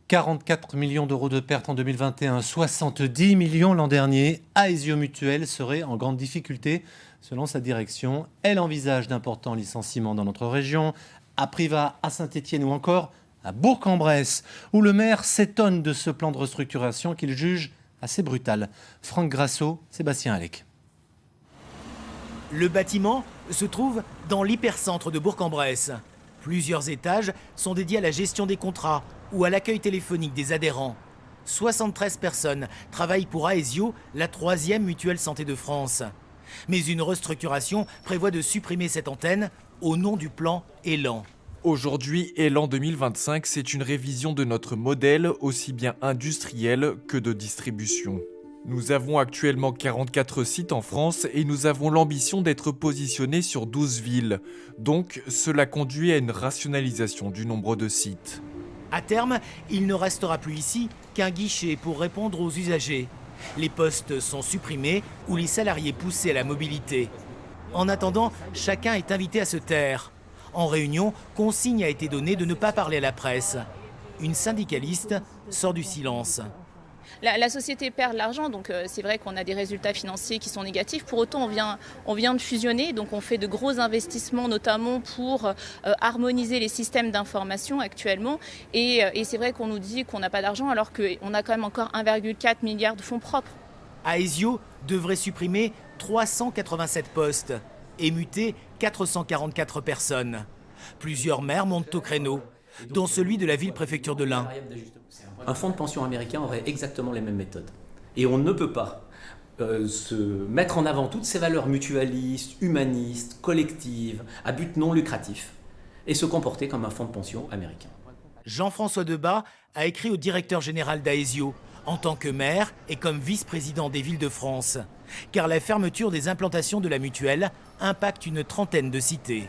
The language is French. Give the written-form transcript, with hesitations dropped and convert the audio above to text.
44 millions d'euros de pertes en 2021, 70 millions l'an dernier. Aesio Mutuelle serait en grande difficulté. Selon sa direction, elle envisage d'importants licenciements dans notre région, à Privas, à Saint-Étienne ou encore à Bourg-en-Bresse, où le maire s'étonne de ce plan de restructuration qu'il juge assez brutal. Franck Grasso, Sébastien Alec. Le bâtiment se trouve dans l'hypercentre de Bourg-en-Bresse. Plusieurs étages sont dédiés à la gestion des contrats ou à l'accueil téléphonique des adhérents. 73 personnes travaillent pour Aesio, la 3e mutuelle santé de France. Mais une restructuration prévoit de supprimer cette antenne au nom du plan Élan. Aujourd'hui, Élan 2025, c'est une révision de notre modèle, aussi bien industriel que de distribution. Nous avons actuellement 44 sites en France et nous avons l'ambition d'être positionnés sur 12 villes. Donc, cela conduit à une rationalisation du nombre de sites. À terme, il ne restera plus ici qu'un guichet pour répondre aux usagers. Les postes sont supprimés ou les salariés poussés à la mobilité. En attendant, chacun est invité à se taire. En réunion, consigne a été donnée de ne pas parler à la presse. Une syndicaliste sort du silence. La société perd de l'argent, donc c'est vrai qu'on a des résultats financiers qui sont négatifs. Pour autant, on vient de fusionner, donc on fait de gros investissements, notamment pour harmoniser les systèmes d'information actuellement. Et c'est vrai qu'on nous dit qu'on n'a pas d'argent, alors qu'on a quand même encore 1,4 milliard de fonds propres. Aesio devrait supprimer 387 postes et muter 444 personnes. Plusieurs maires montent au créneau, dont celui de la ville-préfecture de l'Ain. Un fonds de pension américain aurait exactement les mêmes méthodes. Et on ne peut pas se mettre en avant toutes ces valeurs mutualistes, humanistes, collectives, à but non lucratif, et se comporter comme un fonds de pension américain. Jean-François Debat a écrit au directeur général d'Aesio, en tant que maire et comme vice-président des villes de France, car la fermeture des implantations de la mutuelle impacte une trentaine de cités.